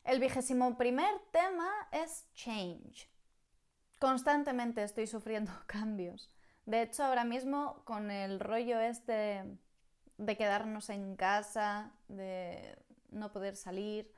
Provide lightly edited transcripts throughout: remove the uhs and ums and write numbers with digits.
El 21º tema es change. Constantemente estoy sufriendo cambios. De hecho, ahora mismo con el rollo este de quedarnos en casa, de no poder salir,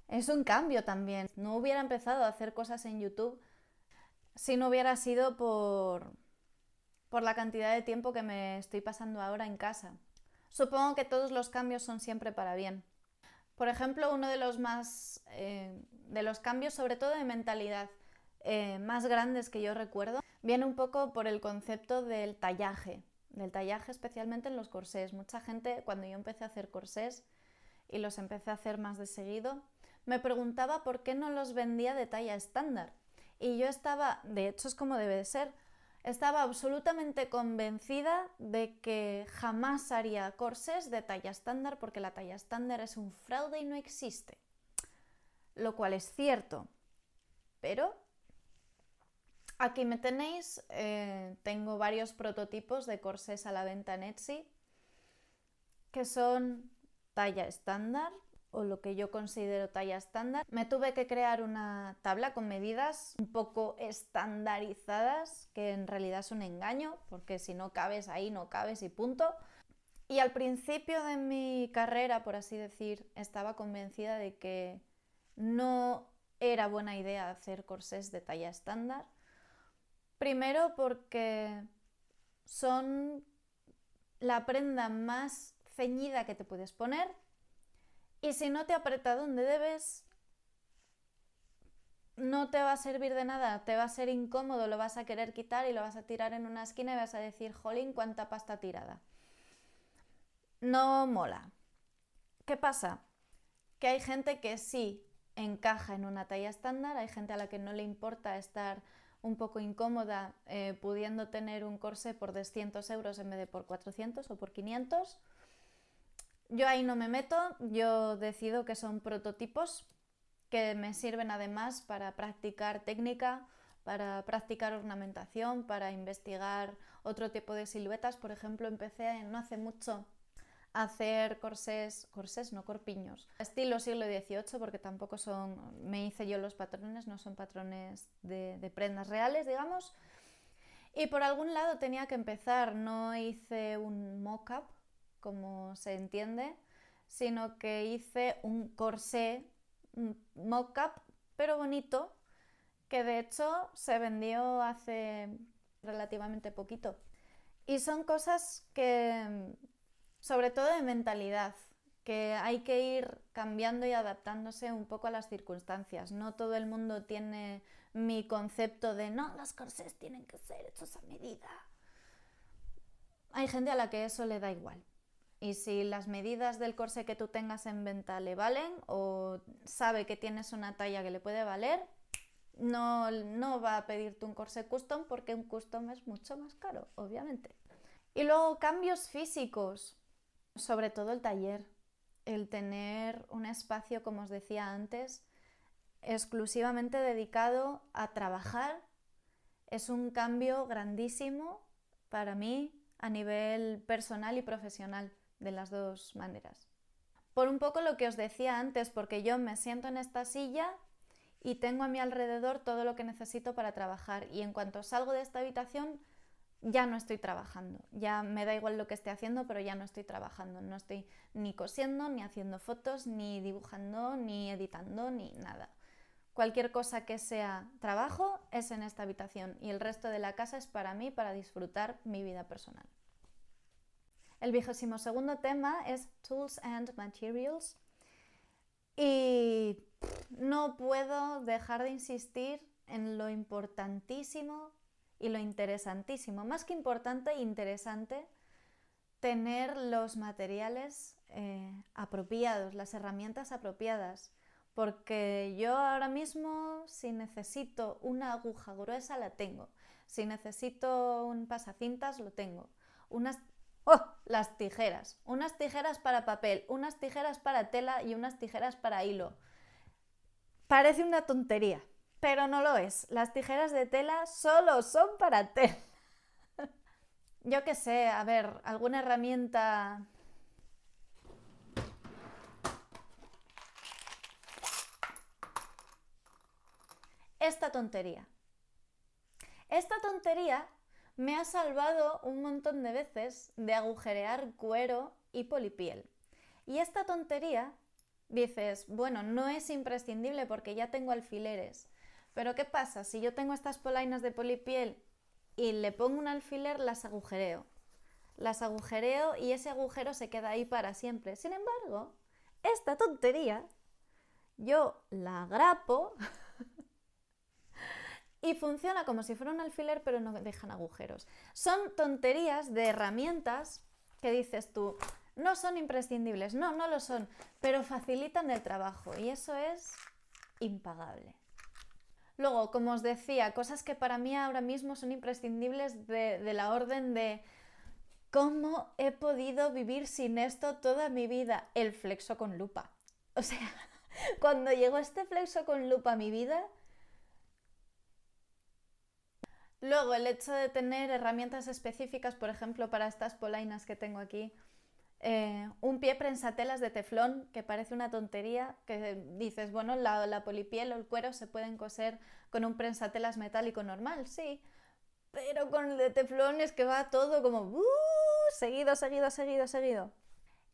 es un cambio también. No hubiera empezado a hacer cosas en YouTube si no hubiera sido por la cantidad de tiempo que me estoy pasando ahora en casa. Supongo que todos los cambios son siempre para bien. Por ejemplo, uno de los cambios, sobre todo de mentalidad, más grandes que yo recuerdo, viene un poco por el concepto del tallaje especialmente en los corsés. Mucha gente, cuando yo empecé a hacer corsés y los empecé a hacer más de seguido, me preguntaba por qué no los vendía de talla estándar. Y yo estaba, de hecho es como debe de ser, estaba absolutamente convencida de que jamás haría corsés de talla estándar porque la talla estándar es un fraude y no existe. Lo cual es cierto, pero aquí me tenéis, tengo varios prototipos de corsés a la venta en Etsy que son talla estándar o lo que yo considero talla estándar. Me tuve que crear una tabla con medidas un poco estandarizadas, que en realidad es un engaño, porque si no cabes ahí no cabes y punto. Y al principio de mi carrera, por así decir, estaba convencida de que no era buena idea hacer corsés de talla estándar. Primero porque son la prenda más ceñida que te puedes poner y si no te aprieta donde debes, no te va a servir de nada, te va a ser incómodo, lo vas a querer quitar y lo vas a tirar en una esquina y vas a decir, jolín, cuánta pasta tirada. No mola. ¿Qué pasa? Que hay gente que sí encaja en una talla estándar, hay gente a la que no le importa estar un poco incómoda pudiendo tener un corsé por 200 euros en vez de por 400 o por 500. Yo ahí no me meto, yo decido que son prototipos que me sirven además para practicar técnica, para practicar ornamentación, para investigar otro tipo de siluetas. Por ejemplo, empecé no hace mucho a hacer corsés no, corpiños, estilo siglo XVIII, porque tampoco son, me hice yo los patrones, no son patrones de prendas reales, digamos. Y por algún lado tenía que empezar, no hice un mock-up, como se entiende, sino que hice un corsé mock-up, pero bonito, que de hecho se vendió hace relativamente poquito. Y son cosas que, sobre todo de mentalidad, que hay que ir cambiando y adaptándose un poco a las circunstancias. No todo el mundo tiene mi concepto de no, los corsés tienen que ser hechos a medida. Hay gente a la que eso le da igual. Y si las medidas del corsé que tú tengas en venta le valen o sabe que tienes una talla que le puede valer, no va a pedirte un corsé custom porque un custom es mucho más caro, obviamente. Y luego cambios físicos, sobre todo el taller. El tener un espacio, como os decía antes, exclusivamente dedicado a trabajar es un cambio grandísimo para mí a nivel personal y profesional, de las dos maneras. Por un poco lo que os decía antes, porque yo me siento en esta silla y tengo a mi alrededor todo lo que necesito para trabajar y en cuanto salgo de esta habitación ya no estoy trabajando, ya me da igual lo que esté haciendo, pero ya no estoy trabajando, no estoy ni cosiendo, ni haciendo fotos, ni dibujando, ni editando, ni nada. Cualquier cosa que sea trabajo es en esta habitación y el resto de la casa es para mí, para disfrutar mi vida personal. El 22º tema es Tools and Materials y no puedo dejar de insistir en lo importantísimo y lo interesantísimo, más que importante, interesante, tener los materiales apropiados, las herramientas apropiadas, porque yo ahora mismo si necesito una aguja gruesa la tengo, si necesito un pasacintas lo tengo, las tijeras, unas tijeras para papel, unas tijeras para tela y unas tijeras para hilo. Parece una tontería, pero no lo es. Las tijeras de tela solo son para tela. Yo qué sé, a ver, alguna herramienta esta tontería. Esta tontería me ha salvado un montón de veces de agujerear cuero y polipiel. Y esta tontería, dices, bueno, no es imprescindible porque ya tengo alfileres. Pero ¿qué pasa? Si yo tengo estas polainas de polipiel y le pongo un alfiler, las agujereo. Las agujereo y ese agujero se queda ahí para siempre. Sin embargo, esta tontería, yo la grapo y funciona como si fuera un alfiler, pero no dejan agujeros. Son tonterías de herramientas que dices tú, no son imprescindibles, no lo son, pero facilitan el trabajo y eso es impagable. Luego, como os decía, cosas que para mí ahora mismo son imprescindibles de la orden de ¿cómo he podido vivir sin esto toda mi vida? El flexo con lupa. O sea, cuando llegó este flexo con lupa a mi vida, luego el hecho de tener herramientas específicas, por ejemplo, para estas polainas que tengo aquí, un pie prensatelas de teflón, que parece una tontería, que dices, bueno, la polipiel o el cuero se pueden coser con un prensatelas metálico normal, sí, pero con el de teflón es que va todo como seguido, seguido, seguido, seguido.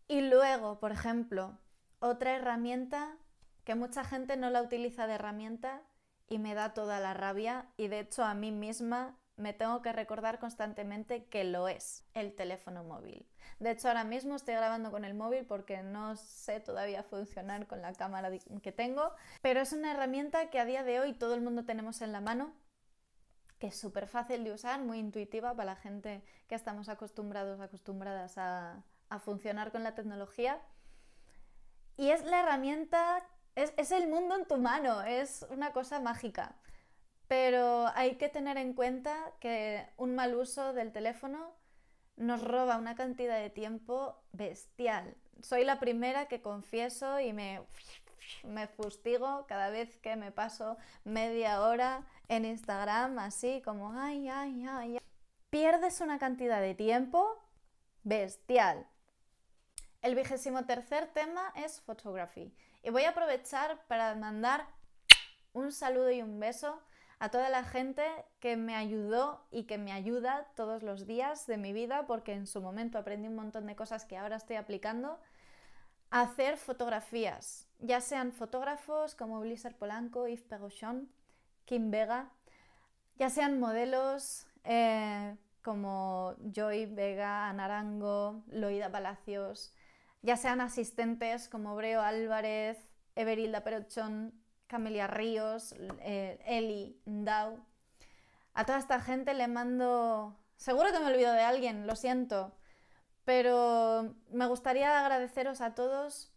Y luego, por ejemplo, otra herramienta que mucha gente no la utiliza de herramienta y me da toda la rabia y de hecho a mí misma me tengo que recordar constantemente que lo es, el teléfono móvil. De hecho ahora mismo estoy grabando con el móvil porque no sé todavía funcionar con la cámara que tengo, pero es una herramienta que a día de hoy todo el mundo tenemos en la mano, que es súper fácil de usar, muy intuitiva para la gente que estamos acostumbradas a funcionar con la tecnología. Y es la herramienta, es el mundo en tu mano, es una cosa mágica. Pero hay que tener en cuenta que un mal uso del teléfono nos roba una cantidad de tiempo bestial. Soy la primera que confieso y me fustigo cada vez que me paso media hora en Instagram, así como ay. Pierdes una cantidad de tiempo bestial. El 23º tema es photography. Y voy a aprovechar para mandar un saludo y un beso a toda la gente que me ayudó y que me ayuda todos los días de mi vida, porque en su momento aprendí un montón de cosas que ahora estoy aplicando, a hacer fotografías, ya sean fotógrafos como Blizzard Polanco, Yves Perrochon, Kim Vega, ya sean modelos como Joy Vega, Ana Arango, Loida Palacios, ya sean asistentes como Breo Álvarez, Everilda Perrochon, Camelia Ríos, Eli Ndau. A toda esta gente le mando... Seguro que me olvido de alguien, lo siento, pero me gustaría agradeceros a todos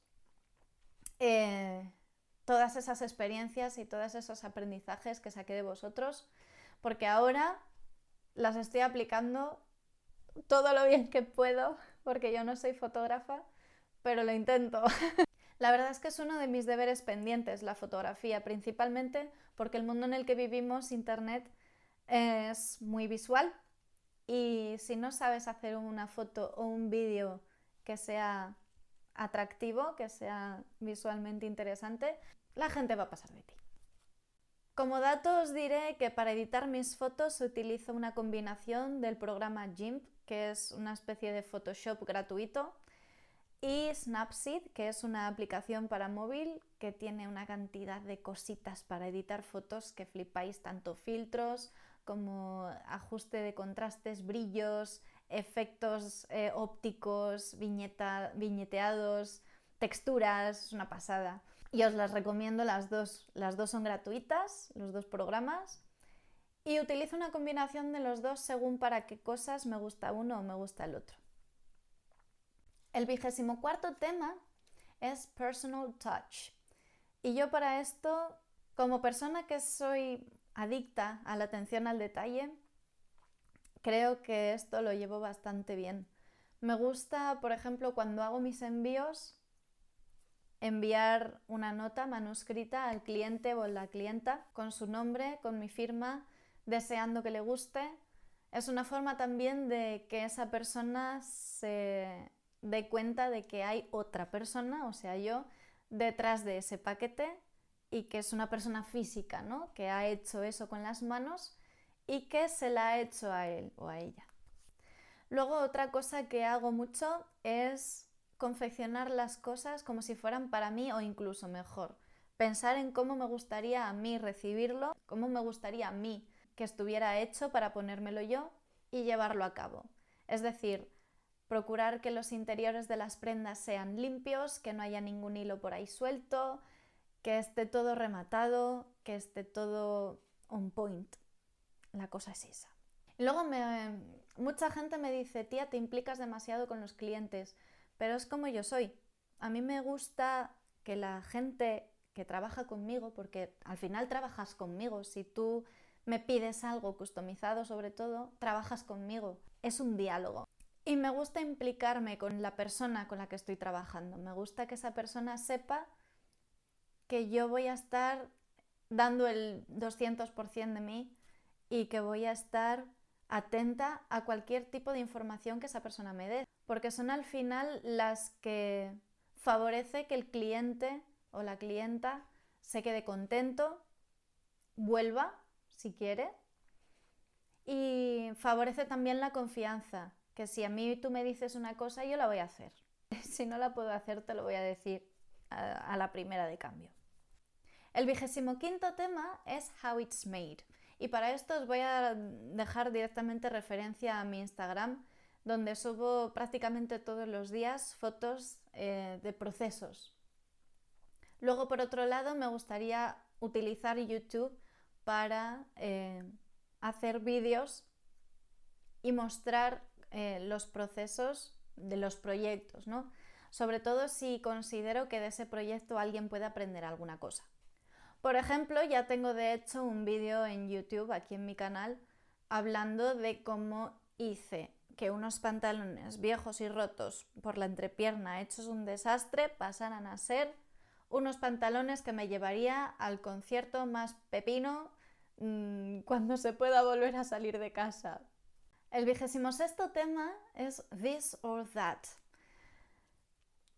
todas esas experiencias y todos esos aprendizajes que saqué de vosotros, porque ahora las estoy aplicando todo lo bien que puedo, porque yo no soy fotógrafa, pero lo intento. La verdad es que es uno de mis deberes pendientes, la fotografía, principalmente porque el mundo en el que vivimos, Internet, es muy visual y si no sabes hacer una foto o un vídeo que sea atractivo, que sea visualmente interesante, la gente va a pasar de ti. Como dato os diré que para editar mis fotos utilizo una combinación del programa GIMP, que es una especie de Photoshop gratuito, y Snapseed, que es una aplicación para móvil que tiene una cantidad de cositas para editar fotos que flipáis, tanto filtros como ajuste de contrastes, brillos, efectos ópticos, viñeteados, texturas, es una pasada. Y os las recomiendo las dos son gratuitas, los dos programas, y utilizo una combinación de los dos según para qué cosas me gusta uno o me gusta el otro. El 24º tema es Personal Touch. Y yo para esto, como persona que soy adicta a la atención al detalle, creo que esto lo llevo bastante bien. Me gusta, por ejemplo, cuando hago mis envíos, enviar una nota manuscrita al cliente o a la clienta con su nombre, con mi firma, deseando que le guste. Es una forma también de que esa persona se dé cuenta de que hay otra persona, o sea, yo, detrás de ese paquete y que es una persona física, ¿no? Que ha hecho eso con las manos y que se la ha hecho a él o a ella. Luego otra cosa que hago mucho es confeccionar las cosas como si fueran para mí o incluso mejor. Pensar en cómo me gustaría a mí recibirlo, cómo me gustaría a mí que estuviera hecho para ponérmelo yo y llevarlo a cabo. Es decir, procurar que los interiores de las prendas sean limpios, que no haya ningún hilo por ahí suelto, que esté todo rematado, que esté todo on point. La cosa es esa. Y luego mucha gente me dice, tía, te implicas demasiado con los clientes, pero es como yo soy. A mí me gusta que la gente que trabaja conmigo, porque al final trabajas conmigo, si tú me pides algo customizado sobre todo, trabajas conmigo, es un diálogo. Y me gusta implicarme con la persona con la que estoy trabajando, me gusta que esa persona sepa que yo voy a estar dando el 200% de mí y que voy a estar atenta a cualquier tipo de información que esa persona me dé, porque son al final las que favorece que el cliente o la clienta se quede contento, vuelva si quiere, y favorece también la confianza, que si a mí tú me dices una cosa yo la voy a hacer, si no la puedo hacer te lo voy a decir a la primera de cambio. El 25º tema es How It's Made. Y para esto os voy a dejar directamente referencia a mi Instagram, donde subo prácticamente todos los días fotos de procesos. Luego, por otro lado, me gustaría utilizar YouTube para hacer vídeos y mostrar los procesos de los proyectos, ¿no? Sobre todo si considero que de ese proyecto alguien puede aprender alguna cosa. Por ejemplo, ya tengo de hecho un vídeo en YouTube, aquí en mi canal, hablando de cómo hice que unos pantalones viejos y rotos por la entrepierna, hechos un desastre, pasaran a ser unos pantalones que me llevaría al concierto más pepino cuando se pueda volver a salir de casa. El 26º tema es This or That.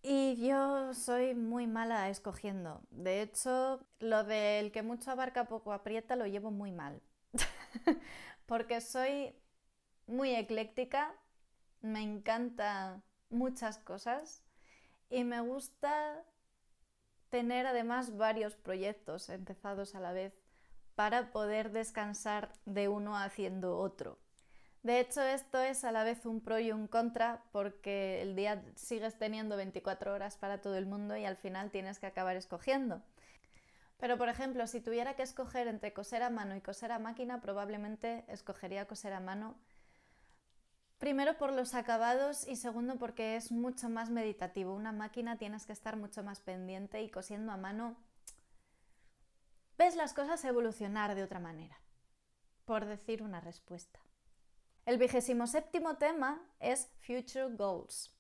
Y yo soy muy mala escogiendo. De hecho, lo del que mucho abarca poco aprieta lo llevo muy mal. Porque soy muy ecléctica, me encantan muchas cosas y me gusta tener además varios proyectos empezados a la vez para poder descansar de uno haciendo otro. De hecho, esto es a la vez un pro y un contra porque el día sigues teniendo 24 horas para todo el mundo y al final tienes que acabar escogiendo. Pero, por ejemplo, si tuviera que escoger entre coser a mano y coser a máquina, probablemente escogería coser a mano. Primero por los acabados y segundo porque es mucho más meditativo. Una máquina tienes que estar mucho más pendiente y cosiendo a mano ves las cosas evolucionar de otra manera, por decir una respuesta. El 27º tema es Future Goals.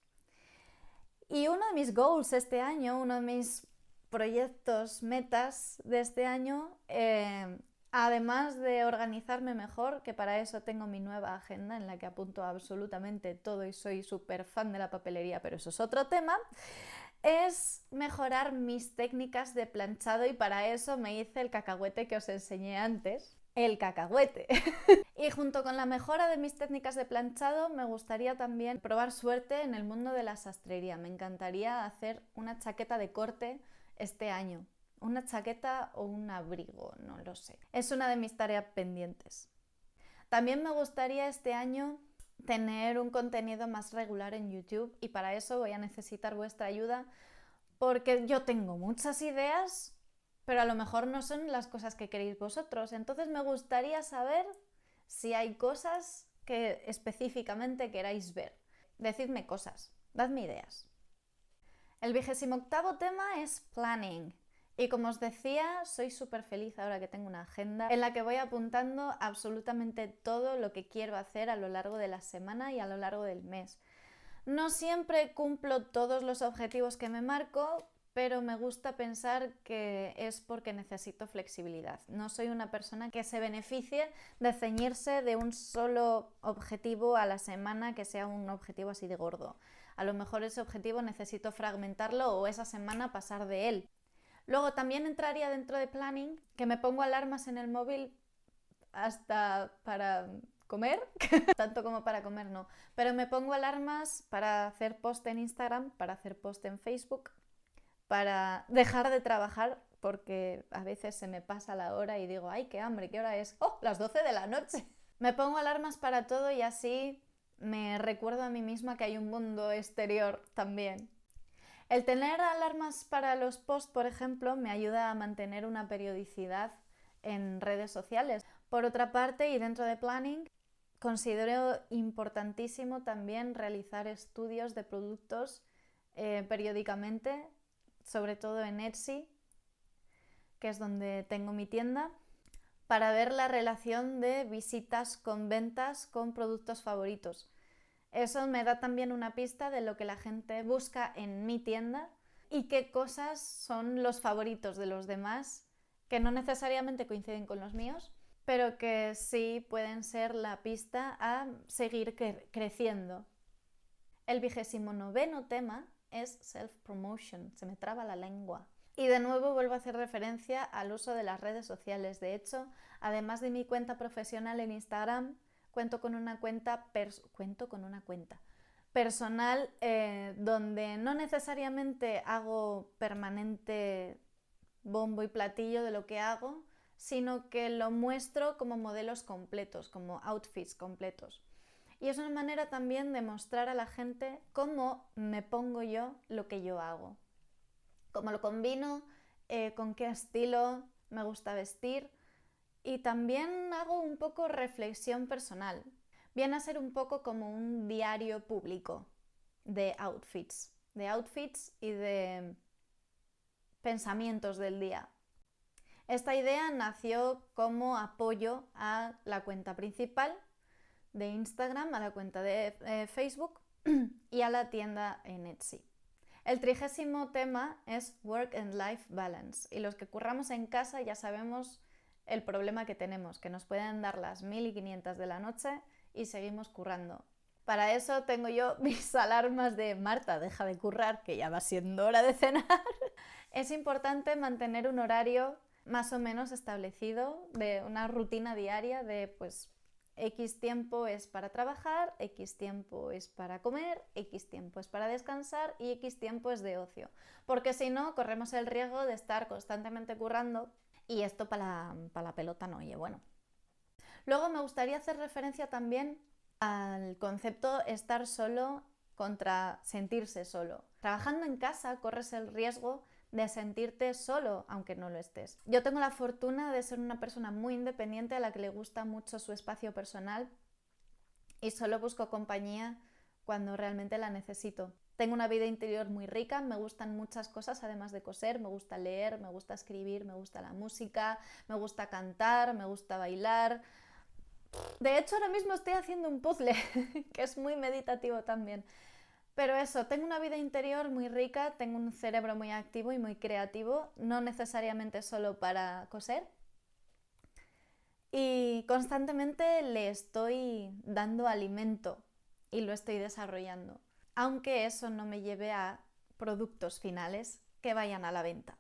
Y uno de mis goals este año, uno de mis proyectos, metas de este año, además de organizarme mejor, que para eso tengo mi nueva agenda en la que apunto absolutamente todo y soy súper fan de la papelería, pero eso es otro tema, es mejorar mis técnicas de planchado y para eso me hice el cacahuete que os enseñé antes. El cacahuete. Y junto con la mejora de mis técnicas de planchado me gustaría también probar suerte en el mundo de la sastrería. Me encantaría hacer una chaqueta de corte este año. Una chaqueta o un abrigo, no lo sé. Es una de mis tareas pendientes. También me gustaría este año tener un contenido más regular en YouTube y para eso voy a necesitar vuestra ayuda porque yo tengo muchas ideas, pero a lo mejor no son las cosas que queréis vosotros. Entonces me gustaría saber si hay cosas que específicamente queráis ver. Decidme cosas, dadme ideas. El 28º tema es planning. Y como os decía, soy súper feliz ahora que tengo una agenda en la que voy apuntando absolutamente todo lo que quiero hacer a lo largo de la semana y a lo largo del mes. No siempre cumplo todos los objetivos que me marco, pero me gusta pensar que es porque necesito flexibilidad. No soy una persona que se beneficie de ceñirse de un solo objetivo a la semana que sea un objetivo así de gordo. A lo mejor ese objetivo necesito fragmentarlo o esa semana pasar de él. Luego también entraría dentro de planning, que me pongo alarmas en el móvil hasta para comer, tanto como para comer no, pero me pongo alarmas para hacer post en Instagram, para hacer post en Facebook, para dejar de trabajar, porque a veces se me pasa la hora y digo, ay, qué hambre, ¿qué hora es? ¡Oh, las 12 de la noche! Me pongo alarmas para todo y así me recuerdo a mí misma que hay un mundo exterior también. El tener alarmas para los posts, por ejemplo, me ayuda a mantener una periodicidad en redes sociales. Por otra parte, y dentro de planning, considero importantísimo también realizar estudios de productos periódicamente, sobre todo en Etsy, que es donde tengo mi tienda, para ver la relación de visitas con ventas con productos favoritos. Eso me da también una pista de lo que la gente busca en mi tienda y qué cosas son los favoritos de los demás, que no necesariamente coinciden con los míos, pero que sí pueden ser la pista a seguir creciendo. El 29º tema es self-promotion, se me traba la lengua. Y de nuevo vuelvo a hacer referencia al uso de las redes sociales. De hecho, además de mi cuenta profesional en Instagram, cuento con una cuenta personal donde no necesariamente hago permanente bombo y platillo de lo que hago, sino que lo muestro como modelos completos, como outfits completos. Y es una manera también de mostrar a la gente cómo me pongo yo lo que yo hago, cómo lo combino, con qué estilo me gusta vestir, y también hago un poco reflexión personal. Viene a ser un poco como un diario público de outfits y de pensamientos del día. Esta idea nació como apoyo a la cuenta principal de Instagram, a la cuenta de Facebook y a la tienda en Etsy. El 30º tema es Work and Life Balance, y los que curramos en casa ya sabemos el problema que tenemos, que nos pueden dar las 1500 de la noche y seguimos currando. Para eso tengo yo mis alarmas de Marta, deja de currar, que ya va siendo hora de cenar. Es importante mantener un horario más o menos establecido, de una rutina diaria de pues X tiempo es para trabajar, X tiempo es para comer, X tiempo es para descansar y X tiempo es de ocio. Porque si no, corremos el riesgo de estar constantemente currando y esto para la pelota no oye bueno. Luego me gustaría hacer referencia también al concepto estar solo contra sentirse solo. Trabajando en casa corres el riesgo de sentirte solo, aunque no lo estés. Yo tengo la fortuna de ser una persona muy independiente a la que le gusta mucho su espacio personal y solo busco compañía cuando realmente la necesito. Tengo una vida interior muy rica, me gustan muchas cosas además de coser, me gusta leer, me gusta escribir, me gusta la música, me gusta cantar, me gusta bailar. De hecho, ahora mismo estoy haciendo un puzzle que es muy meditativo también. Pero eso, tengo una vida interior muy rica, tengo un cerebro muy activo y muy creativo, no necesariamente solo para coser. Y constantemente le estoy dando alimento y lo estoy desarrollando, aunque eso no me lleve a productos finales que vayan a la venta.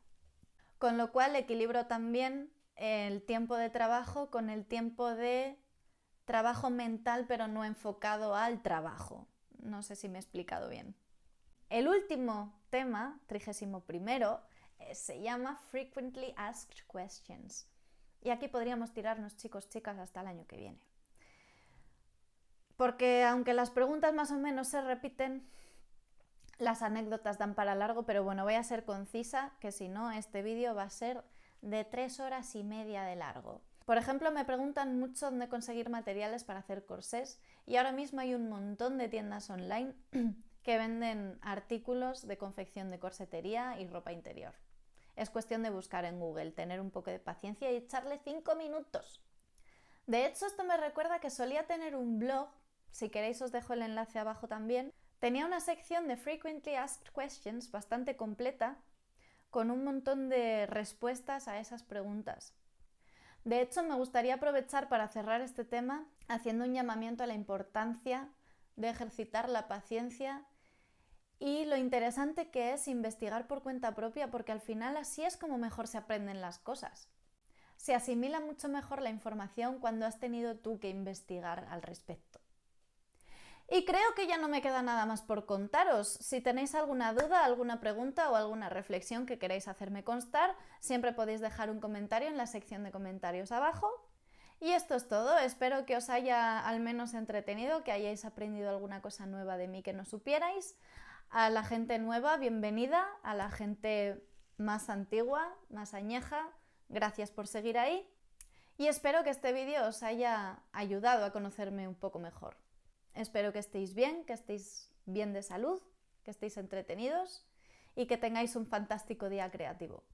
Con lo cual equilibro también el tiempo de trabajo con el tiempo de trabajo mental, pero no enfocado al trabajo. No sé si me he explicado bien. El último tema, 31º, se llama Frequently Asked Questions. Y aquí podríamos tirarnos, chicos, chicas, hasta el año que viene. Porque aunque las preguntas más o menos se repiten, las anécdotas dan para largo, pero bueno, voy a ser concisa, que si no, este vídeo va a ser de 3 horas y media de largo. Por ejemplo, me preguntan mucho dónde conseguir materiales para hacer corsés y ahora mismo hay un montón de tiendas online que venden artículos de confección de corsetería y ropa interior. Es cuestión de buscar en Google, tener un poco de paciencia y echarle 5 minutos. De hecho, esto me recuerda que solía tener un blog, si queréis os dejo el enlace abajo también. Tenía una sección de Frequently Asked Questions bastante completa, con un montón de respuestas a esas preguntas. De hecho, me gustaría aprovechar para cerrar este tema haciendo un llamamiento a la importancia de ejercitar la paciencia y lo interesante que es investigar por cuenta propia, porque al final así es como mejor se aprenden las cosas. Se asimila mucho mejor la información cuando has tenido tú que investigar al respecto. Y creo que ya no me queda nada más por contaros. Si tenéis alguna duda, alguna pregunta o alguna reflexión que queréis hacerme constar, siempre podéis dejar un comentario en la sección de comentarios abajo. Y esto es todo, espero que os haya al menos entretenido, que hayáis aprendido alguna cosa nueva de mí que no supierais. A la gente nueva, bienvenida, a la gente más antigua, más añeja, gracias por seguir ahí. Y espero que este vídeo os haya ayudado a conocerme un poco mejor. Espero que estéis bien de salud, que estéis entretenidos y que tengáis un fantástico día creativo.